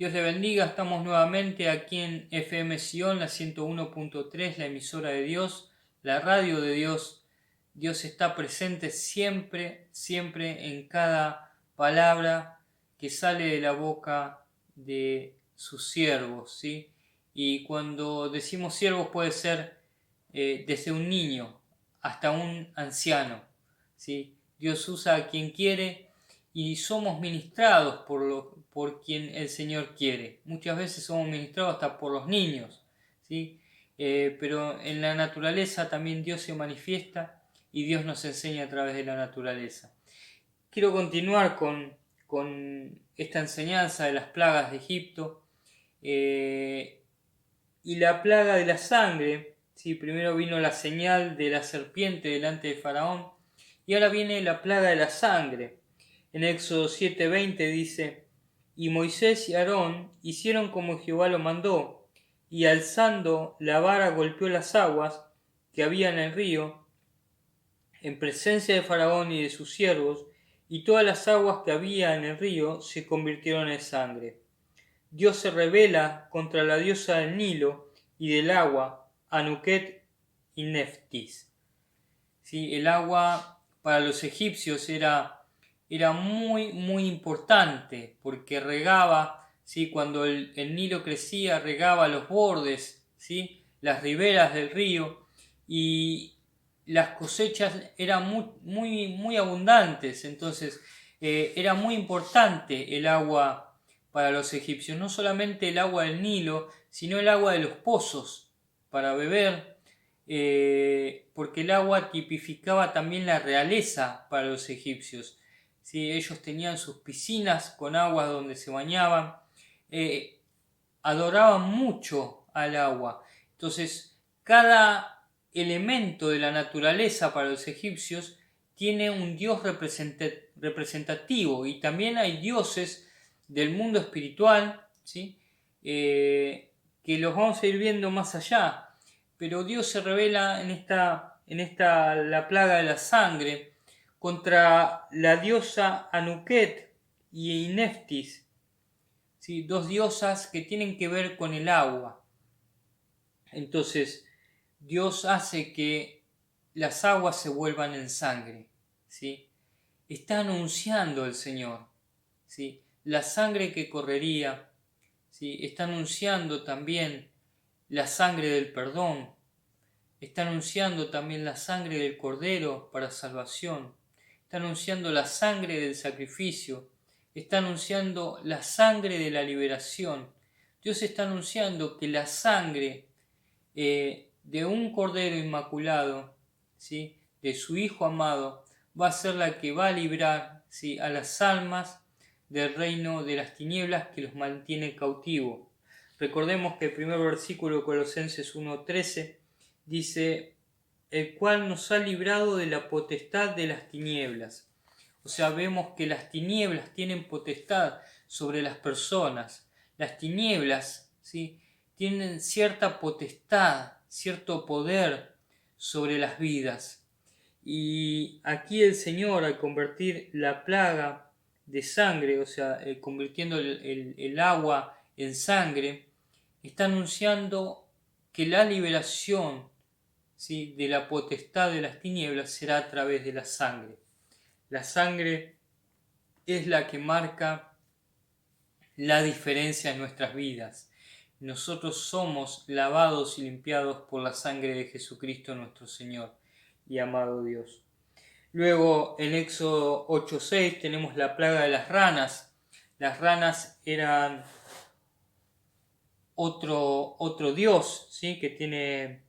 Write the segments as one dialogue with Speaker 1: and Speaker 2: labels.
Speaker 1: Dios le bendiga, estamos nuevamente aquí en FM Sion, la 101.3, la emisora de Dios, la radio de Dios. Dios está presente siempre, siempre en cada palabra que sale de la boca de sus siervos, ¿sí? Y cuando decimos siervos puede ser desde un niño hasta un anciano, ¿sí? Dios usa a quien quiere y somos ministrados por quien el Señor quiere. Muchas veces somos ministrados hasta por los niños, ¿sí? Pero en la naturaleza también Dios se manifiesta y Dios nos enseña a través de la naturaleza. Quiero continuar con esta enseñanza de las plagas de Egipto y la plaga de la sangre. ¿Sí? Primero vino la señal de la serpiente delante de Faraón y ahora viene la plaga de la sangre. En Éxodo 7:20 dice: y Moisés y Aarón hicieron como Jehová lo mandó, y alzando la vara golpeó las aguas que había en el río, en presencia de Faraón y de sus siervos, y todas las aguas que había en el río se convirtieron en sangre. Dios se rebela contra la diosa del Nilo y del agua, Anuket y Neftis. ¿Sí? El agua para los egipcios era muy, muy importante porque regaba, ¿sí? Cuando el Nilo crecía, regaba los bordes, ¿sí? Las riberas del río, y las cosechas eran muy abundantes. Entonces era muy importante el agua para los egipcios, no solamente el agua del Nilo, sino el agua de los pozos para beber, porque el agua tipificaba también la realeza para los egipcios. ¿Sí? Ellos tenían sus piscinas con agua donde se bañaban, adoraban mucho al agua. Entonces, cada elemento de la naturaleza para los egipcios tiene un dios representativo, y también hay dioses del mundo espiritual, ¿sí? Que los vamos a ir viendo más allá. Pero Dios se revela la plaga de la sangre contra la diosa Anuket y Neftis, ¿sí? Dos diosas que tienen que ver con el agua. Entonces Dios hace que las aguas se vuelvan en sangre, ¿sí? Está anunciando el Señor, ¿sí? La sangre que correría, ¿sí? Está anunciando también la sangre del perdón. Está anunciando también la sangre del Cordero para salvación. Está anunciando la sangre del sacrificio. Está anunciando la sangre de la liberación. Dios está anunciando que la sangre de un Cordero inmaculado, ¿sí? De su Hijo amado, va a ser la que va a librar, ¿sí? A las almas del reino de las tinieblas que los mantiene cautivos. Recordemos que el primer versículo de Colosenses 1:13 dice: el cual nos ha librado de la potestad de las tinieblas. O sea, vemos que las tinieblas tienen potestad sobre las personas. Las tinieblas, ¿sí? Tienen cierta potestad, cierto poder sobre las vidas. Y aquí el Señor, al convertir la plaga de sangre, o sea, convirtiendo el agua en sangre, está anunciando que la liberación, ¿sí? De la potestad de las tinieblas será a través de la sangre. La sangre es la que marca la diferencia en nuestras vidas. Nosotros somos lavados y limpiados por la sangre de Jesucristo nuestro Señor y amado Dios. Luego en Éxodo 8:6 tenemos la plaga de las ranas. Las ranas eran otro dios, ¿sí? Que tiene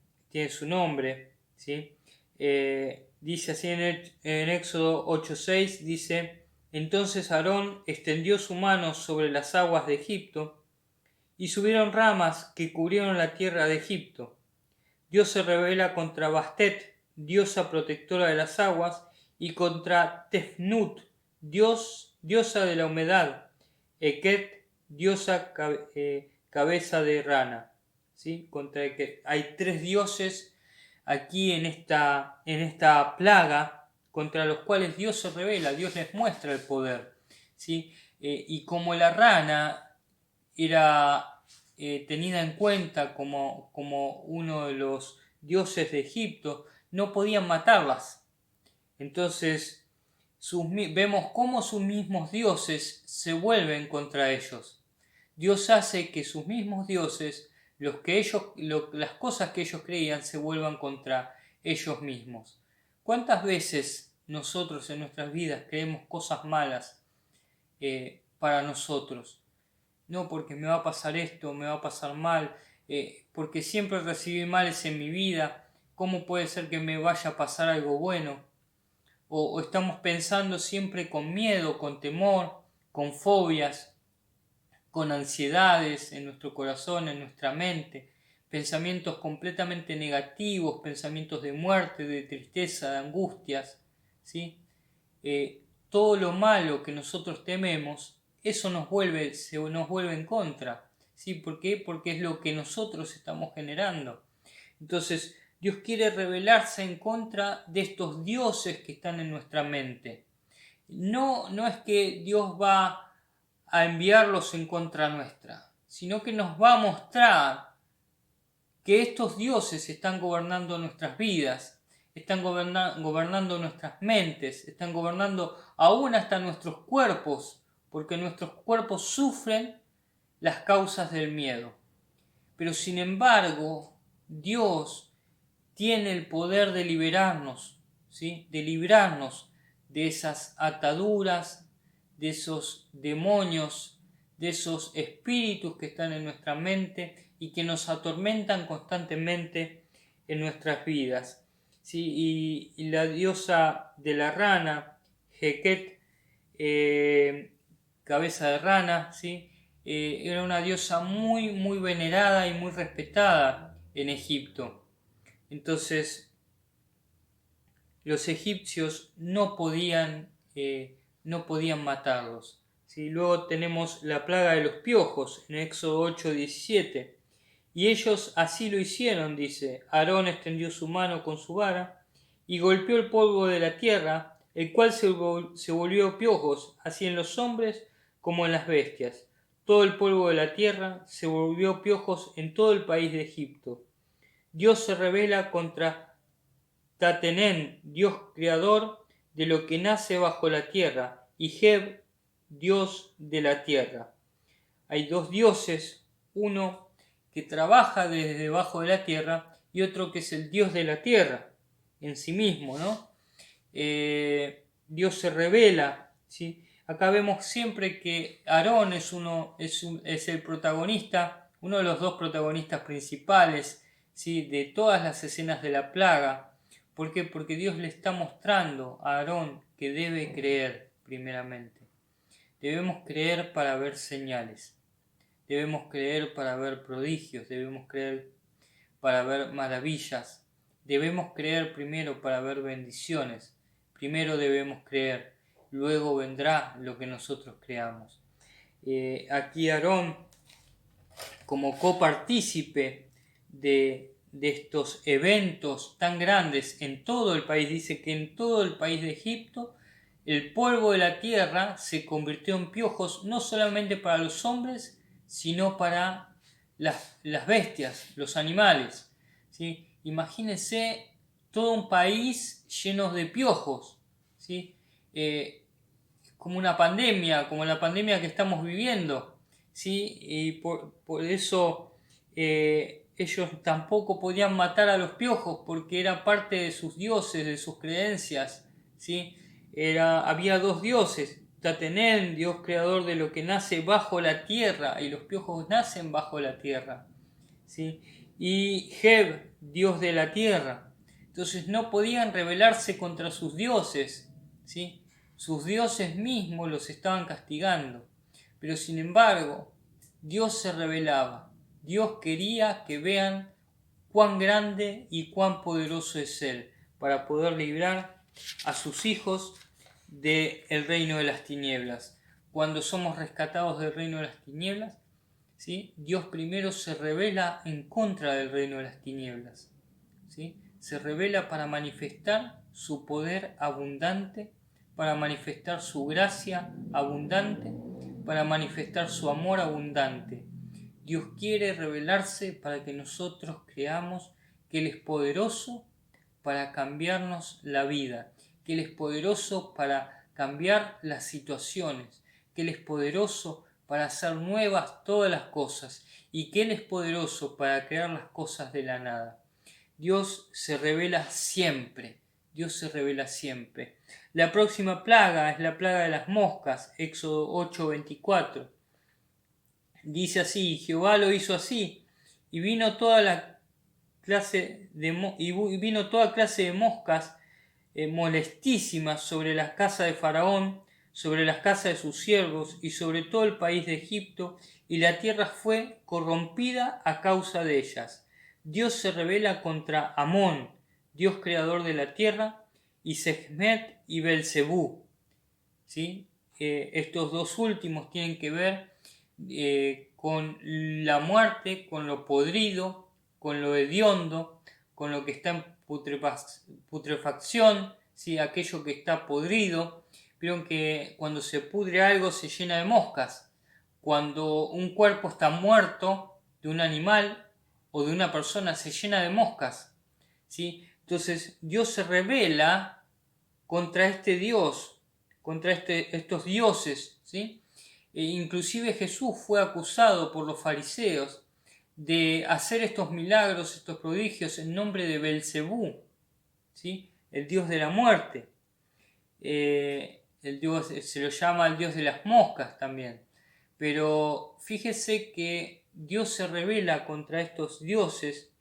Speaker 1: su nombre, ¿sí? Dice así en Éxodo 8:6, dice: entonces Aarón extendió su mano sobre las aguas de Egipto, y subieron ramas que cubrieron la tierra de Egipto. Dios se revela contra Bastet, diosa protectora de las aguas, y contra Tefnut, diosa de la humedad, Eket, diosa cabeza de rana, ¿sí? Contra Eket. Hay tres dioses aquí en esta plaga contra los cuales Dios se revela, Dios les muestra el poder, ¿sí? Y como la rana era tenida en cuenta como uno de los dioses de Egipto, no podían matarlas. Entonces vemos cómo sus mismos dioses se vuelven contra ellos. Dios hace que sus mismos dioses, las cosas que ellos creían, se vuelvan contra ellos mismos. ¿Cuántas veces nosotros en nuestras vidas creemos cosas malas para nosotros? No, porque me va a pasar esto, me va a pasar mal, porque siempre recibí males en mi vida, ¿cómo puede ser que me vaya a pasar algo bueno? O estamos pensando siempre con miedo, con temor, con fobias, con ansiedades en nuestro corazón, en nuestra mente, pensamientos completamente negativos, pensamientos de muerte, de tristeza, de angustias, ¿sí? Todo lo malo que nosotros tememos, eso nos vuelve en contra, ¿sí? ¿Por qué? Porque es lo que nosotros estamos generando. Entonces, Dios quiere rebelarse en contra de estos dioses que están en nuestra mente. No es que Dios va a enviarlos en contra nuestra, sino que nos va a mostrar que estos dioses están gobernando nuestras vidas, están gobernando nuestras mentes, están gobernando aún hasta nuestros cuerpos, porque nuestros cuerpos sufren las causas del miedo. Pero sin embargo, Dios tiene el poder de liberarnos, ¿sí? De librarnos de esas ataduras, de esos demonios, de esos espíritus que están en nuestra mente y que nos atormentan constantemente en nuestras vidas, ¿sí? Y la diosa de la rana, Heket, cabeza de rana, ¿sí? Era una diosa muy venerada y muy respetada en Egipto. Entonces los egipcios no podían matarlos, ¿sí? Luego tenemos la plaga de los piojos en Éxodo 8:17. Y ellos así lo hicieron, dice. Aarón extendió su mano con su vara y golpeó el polvo de la tierra, el cual se volvió piojos, así en los hombres como en las bestias. Todo el polvo de la tierra se volvió piojos en todo el país de Egipto. Dios se revela contra Tatenén, Dios creador de lo que nace bajo la tierra, y Heb, Dios de la tierra. Hay dos dioses, uno que trabaja desde debajo de la tierra y otro que es el Dios de la tierra en sí mismo, ¿no? Dios se revela, ¿sí? Acá vemos siempre que Aarón es el protagonista, uno de los dos protagonistas principales, ¿sí? De todas las escenas de la plaga. ¿Por qué? Porque Dios le está mostrando a Aarón que debe creer primeramente. Debemos creer para ver señales. Debemos creer para ver prodigios. Debemos creer para ver maravillas. Debemos creer primero para ver bendiciones. Primero debemos creer. Luego vendrá lo que nosotros creamos. Aquí Aarón, como copartícipe de estos eventos tan grandes en todo el país, dice que en todo el país de Egipto el polvo de la tierra se convirtió en piojos no solamente para los hombres, sino para las bestias, los animales, ¿sí? Imagínense todo un país lleno de piojos, ¿sí? Como una pandemia, como la pandemia que estamos viviendo, ¿sí? Y por eso ellos tampoco podían matar a los piojos porque era parte de sus dioses, de sus creencias, ¿sí? Había dos dioses, Tatenén, Dios creador de lo que nace bajo la tierra, y los piojos nacen bajo la tierra, ¿sí? Y Heb, Dios de la tierra. Entonces no podían rebelarse contra sus dioses, ¿sí? Sus dioses mismos los estaban castigando, pero sin embargo Dios se revelaba. Dios quería que vean cuán grande y cuán poderoso es Él para poder librar a sus hijos del reino de las tinieblas. Cuando somos rescatados del reino de las tinieblas, ¿sí? Dios primero se revela en contra del reino de las tinieblas, ¿sí? Se revela para manifestar su poder abundante, para manifestar su gracia abundante, para manifestar su amor abundante. Dios quiere revelarse para que nosotros creamos que Él es poderoso para cambiarnos la vida, que Él es poderoso para cambiar las situaciones, que Él es poderoso para hacer nuevas todas las cosas y que Él es poderoso para crear las cosas de la nada. Dios se revela siempre, Dios se revela siempre. La próxima plaga es la plaga de las moscas, Éxodo 8:24. Dice así: Jehová lo hizo así, y vino toda clase de moscas molestísimas sobre las casas de Faraón, sobre las casas de sus siervos y sobre todo el país de Egipto, y la tierra fue corrompida a causa de ellas. Dios se revela contra Amón, Dios creador de la tierra, y Sekhmet y Belcebú. ¿Sí? Estos dos últimos tienen que ver con la muerte, con lo podrido, con lo hediondo, con lo que está en putrefacción, ¿sí? Aquello que está podrido. Vieron que cuando se pudre algo se llena de moscas. Cuando un cuerpo está muerto de un animal o de una persona se llena de moscas, ¿sí? Entonces Dios se revela contra este Dios, contra estos dioses, ¿sí? Inclusive Jesús fue acusado por los fariseos de hacer estos milagros, estos prodigios en nombre de Belcebú, ¿sí? El dios de la muerte. El dios, se lo llama el dios de las moscas también. Pero fíjese que Dios se revela contra estos dioses,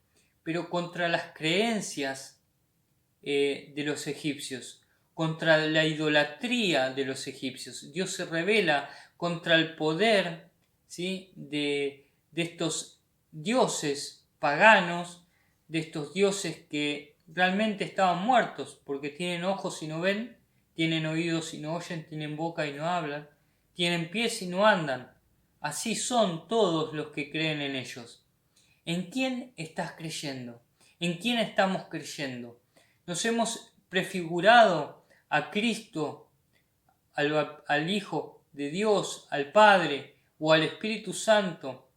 Speaker 1: pero contra las creencias de los egipcios, contra la idolatría de los egipcios. Dios se revela contra el poder, ¿sí? de estos dioses paganos, de estos dioses que realmente estaban muertos, porque tienen ojos y no ven, tienen oídos y no oyen, tienen boca y no hablan, tienen pies y no andan. Así son todos los que creen en ellos. ¿En quién estás creyendo? ¿En quién estamos creyendo? Nos hemos prefigurado a Cristo, al Hijo de Dios, al Padre o al Espíritu Santo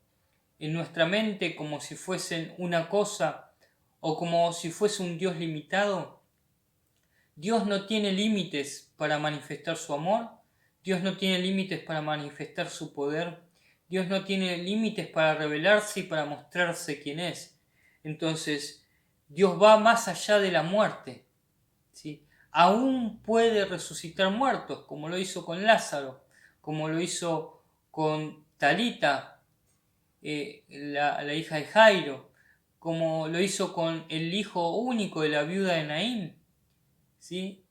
Speaker 1: en nuestra mente como si fuesen una cosa o como si fuese un Dios limitado. Dios no tiene límites para manifestar su amor, Dios no tiene límites para manifestar su poder, Dios no tiene límites para revelarse y para mostrarse quién es. Entonces, Dios va más allá de la muerte, ¿sí? Aún puede resucitar muertos, como lo hizo con Lázaro, como lo hizo con Talita, la hija de Jairo, como lo hizo con el hijo único de la viuda de Naín, ¿sí?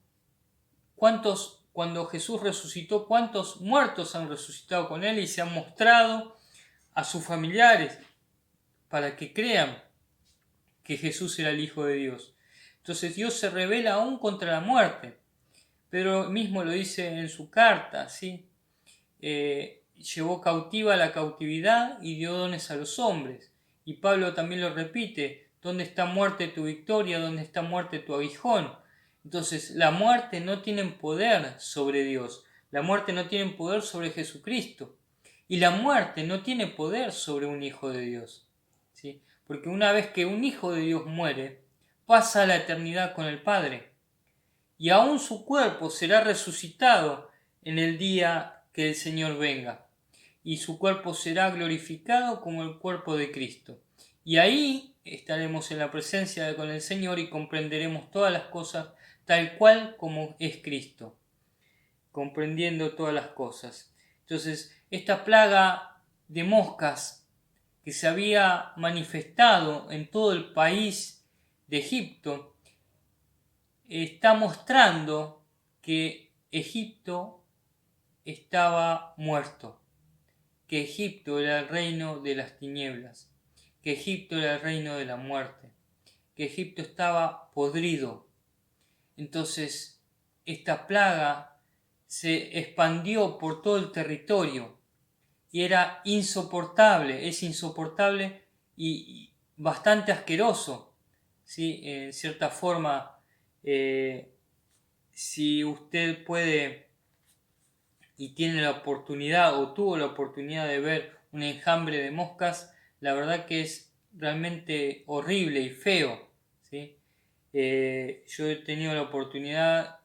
Speaker 1: Cuando Jesús resucitó, cuántos muertos han resucitado con él y se han mostrado a sus familiares para que crean que Jesús era el Hijo de Dios? Entonces Dios se revela aún contra la muerte. Pedro mismo lo dice en su carta, ¿sí? Llevó cautiva la cautividad y dio dones a los hombres. Y Pablo también lo repite: ¿dónde está muerte tu victoria? ¿Dónde está muerte tu aguijón? Entonces la muerte no tiene poder sobre Dios, la muerte no tiene poder sobre Jesucristo, y la muerte no tiene poder sobre un hijo de Dios, ¿sí? Porque una vez que un hijo de Dios muere, pasa a la eternidad con el Padre, y aún su cuerpo será resucitado en el día que el Señor venga, y su cuerpo será glorificado como el cuerpo de Cristo. Y ahí estaremos en la presencia con el Señor y comprenderemos todas las cosas tal cual como es Cristo, comprendiendo todas las cosas. Entonces, esta plaga de moscas que se había manifestado en todo el país de Egipto está mostrando que Egipto estaba muerto, que Egipto era el reino de las tinieblas, que Egipto era el reino de la muerte, que Egipto estaba podrido. Entonces, esta plaga se expandió por todo el territorio y era insoportable, es insoportable y bastante asqueroso, ¿sí? En cierta forma, si usted puede y tiene la oportunidad o tuvo la oportunidad de ver un enjambre de moscas, la verdad que es realmente horrible y feo, ¿sí? Yo he tenido la oportunidad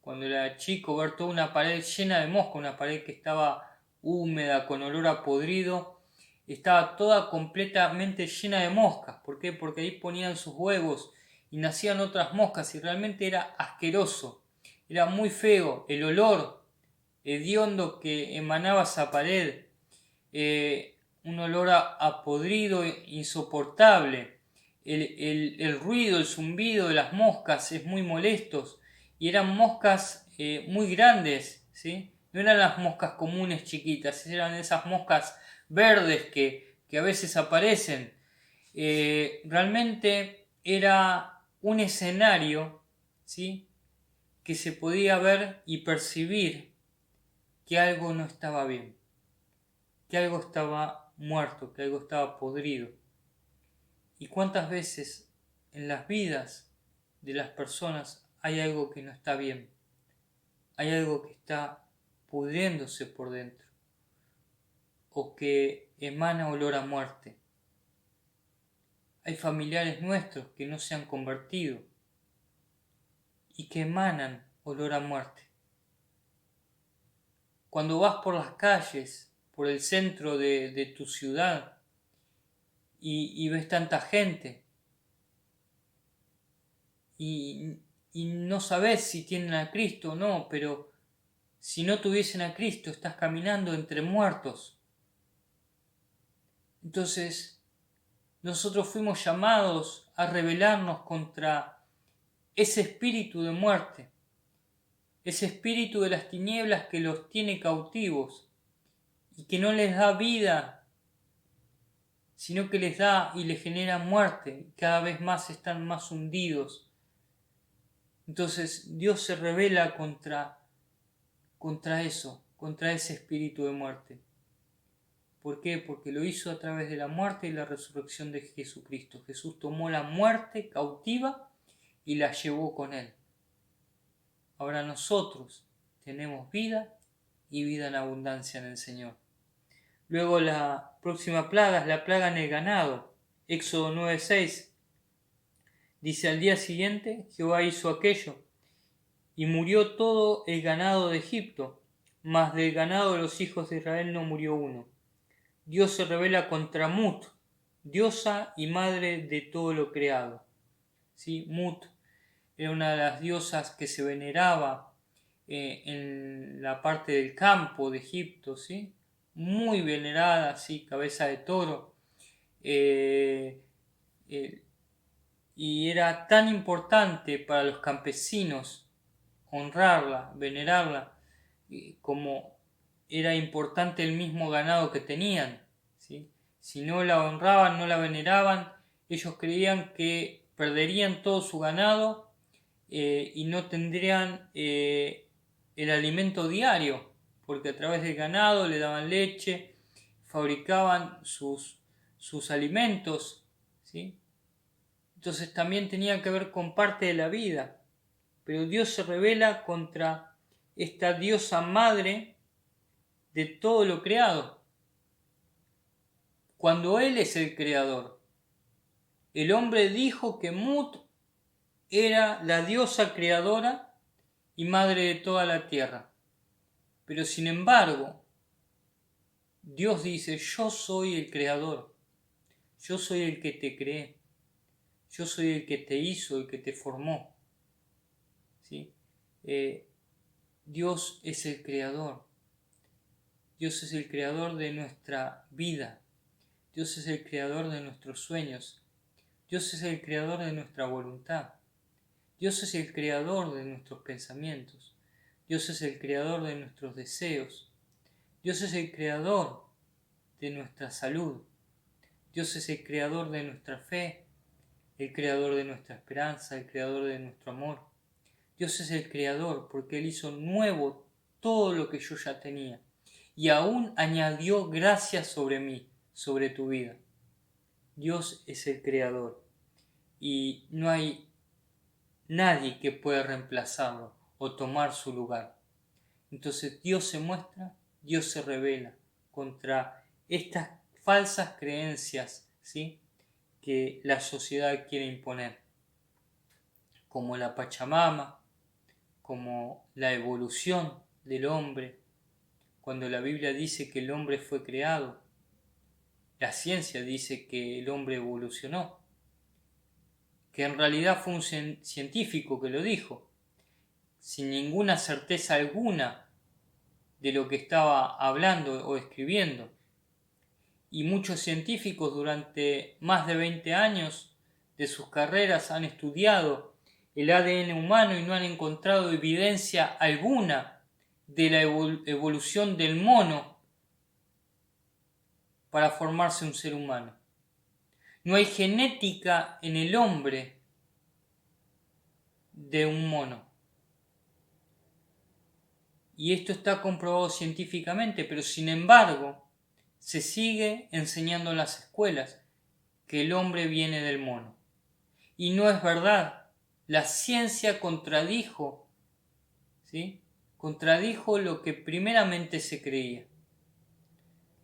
Speaker 1: cuando era chico ver toda una pared llena de moscas, una pared que estaba húmeda, con olor a podrido, estaba toda completamente llena de moscas. ¿Por qué? Porque ahí ponían sus huevos y nacían otras moscas y realmente era asqueroso, era muy feo, el olor hediondo que emanaba esa pared, un olor a podrido insoportable. El ruido, el zumbido de las moscas es muy molestos y eran moscas muy grandes, ¿sí? No eran las moscas comunes chiquitas, eran esas moscas verdes que a veces aparecen. Realmente era un escenario, ¿sí? Que se podía ver y percibir que algo no estaba bien, que algo estaba muerto, que algo estaba podrido. ¿Y cuántas veces en las vidas de las personas hay algo que no está bien? Hay algo que está pudriéndose por dentro o que emana olor a muerte. Hay familiares nuestros que no se han convertido y que emanan olor a muerte. Cuando vas por las calles, por el centro de tu ciudad y ves tanta gente y, y no sabes si tienen a Cristo o no, pero si no tuviesen a Cristo estás caminando entre muertos. Entonces nosotros fuimos llamados a rebelarnos contra ese espíritu de muerte, ese espíritu de las tinieblas que los tiene cautivos y que no les da vida, sino que les da y les genera muerte, y cada vez más están más hundidos. Entonces Dios se revela contra eso, contra ese espíritu de muerte. ¿Por qué? Porque lo hizo a través de la muerte y la resurrección de Jesucristo. Jesús tomó la muerte cautiva y la llevó con él. Ahora nosotros tenemos vida y vida en abundancia en el Señor. Luego la próxima plaga es la plaga en el ganado. Éxodo 9:6 dice: al día siguiente Jehová hizo aquello y murió todo el ganado de Egipto, mas del ganado de los hijos de Israel no murió uno. Dios se revela contra Mut, diosa y madre de todo lo creado. ¿Sí? Mut era una de las diosas que se veneraba en la parte del campo de Egipto, ¿sí? Muy venerada, ¿sí? Cabeza de toro. Eh, eh, y era tan importante para los campesinos honrarla, venerarla, como era importante el mismo ganado que tenían, ¿sí? Si no la honraban, no la veneraban, ellos creían que perderían todo su ganado y no tendrían el alimento diario, porque a través del ganado le daban leche, fabricaban sus alimentos, ¿sí? Entonces también tenía que ver con parte de la vida. Pero Dios se revela contra esta diosa madre de todo lo creado. Cuando Él es el creador, el hombre dijo que Mut era la diosa creadora y madre de toda la tierra. Pero sin embargo, Dios dice: yo soy el creador, yo soy el que te creé, yo soy el que te hizo, el que te formó. ¿Sí? Dios es el creador. Dios es el creador de nuestra vida. Dios es el creador de nuestros sueños. Dios es el creador de nuestra voluntad. Dios es el creador de nuestros pensamientos. Dios es el creador de nuestros deseos. Dios es el creador de nuestra salud. Dios es el creador de nuestra fe, el creador de nuestra esperanza, el creador de nuestro amor. Dios es el creador porque Él hizo nuevo todo lo que yo ya tenía y aún añadió gracia sobre mí, sobre tu vida. Dios es el creador y no hay nadie que pueda reemplazarlo o tomar su lugar. Entonces Dios se muestra, Dios se revela contra estas falsas creencias, ¿sí?, que la sociedad quiere imponer, como la Pachamama, como la evolución del hombre, cuando la Biblia dice que el hombre fue creado, la ciencia dice que el hombre evolucionó, que en realidad fue un científico que lo dijo, sin ninguna certeza alguna de lo que estaba hablando o escribiendo. Y muchos científicos durante más de 20 años de sus carreras han estudiado el ADN humano y no han encontrado evidencia alguna de la evolución del mono para formarse un ser humano. No hay genética en el hombre de un mono. Y esto está comprobado científicamente, pero sin embargo se sigue enseñando en las escuelas que el hombre viene del mono. Y no es verdad. La ciencia contradijo, ¿sí?, contradijo lo que primeramente se creía.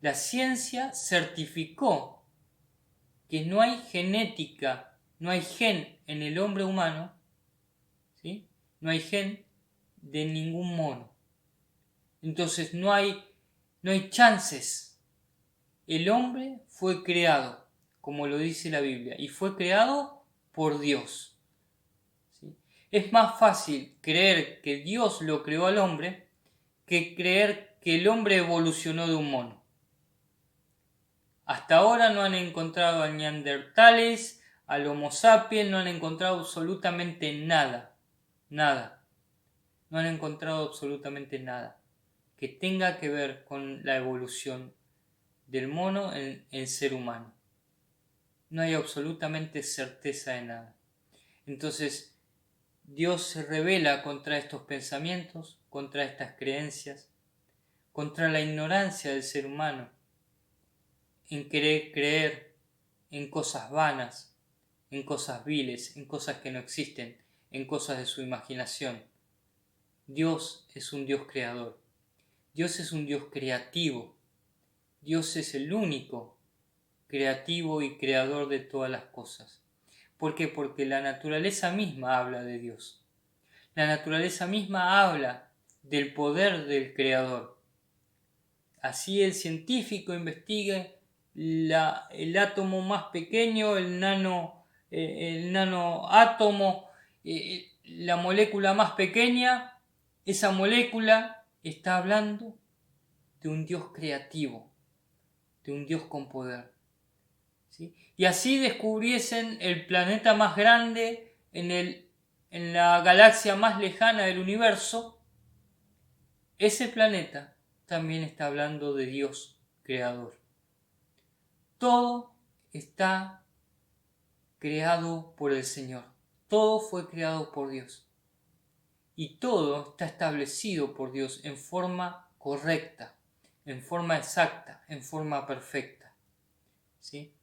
Speaker 1: La ciencia certificó que no hay genética, no hay gen en el hombre humano, ¿sí?, no hay gen de ningún mono. Entonces no hay chances. El hombre fue creado, como lo dice la Biblia, y fue creado por Dios. ¿Sí? Es más fácil creer que Dios lo creó al hombre que creer que el hombre evolucionó de un mono. Hasta ahora no han encontrado a neandertales, al Homo sapiens, no han encontrado absolutamente nada. Nada. No han encontrado absolutamente nada que tenga que ver con la evolución del mono en ser humano. No hay absolutamente certeza de nada. Entonces, Dios se revela contra estos pensamientos, contra estas creencias, contra la ignorancia del ser humano, en querer creer en cosas vanas, en cosas viles, en cosas que no existen, en cosas de su imaginación. Dios es un Dios creador. Dios es un Dios creativo. Dios es el único creativo y creador de todas las cosas. ¿Por qué? Porque la naturaleza misma habla de Dios. La naturaleza misma habla del poder del creador. Así el científico investigue el átomo más pequeño, el nanoátomo, la molécula más pequeña. Esa molécula está hablando de un Dios creativo, de un Dios con poder. ¿Sí? Y así descubriesen el planeta más grande en la galaxia más lejana del universo. Ese planeta también está hablando de Dios creador. Todo está creado por el Señor. Todo fue creado por Dios. Y todo está establecido por Dios en forma correcta, en forma exacta, en forma perfecta. ¿Sí?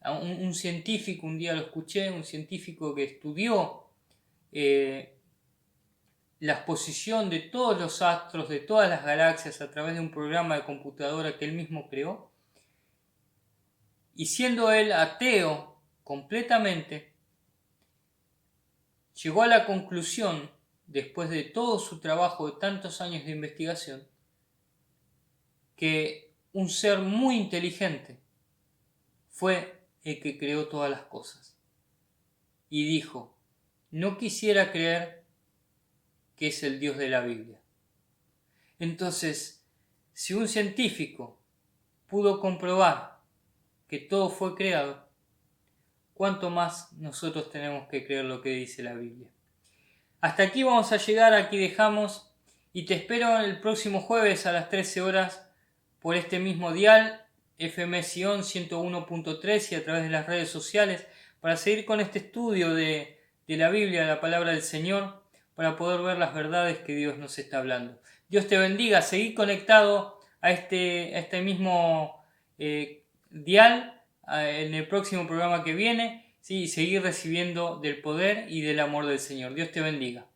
Speaker 1: Un científico, un día lo escuché, un científico que estudió la posición de todos los astros, de todas las galaxias a través de un programa de computadora que él mismo creó, y siendo él ateo completamente, llegó a la conclusión, después de todo su trabajo de tantos años de investigación, que un ser muy inteligente fue el que creó todas las cosas. Y dijo, no quisiera creer que es el Dios de la Biblia. Entonces, si un científico pudo comprobar que todo fue creado, ¿cuánto más nosotros tenemos que creer lo que dice la Biblia? Hasta aquí vamos a llegar, aquí dejamos, y te espero el próximo jueves a las 13 horas por este mismo dial, FM Sion 101.3 y a través de las redes sociales, para seguir con este estudio de la Biblia, la palabra del Señor, para poder ver las verdades que Dios nos está hablando. Dios te bendiga, seguí conectado a este mismo dial en el próximo programa que viene, ¿sí? Y seguir recibiendo del poder y del amor del Señor. Dios te bendiga.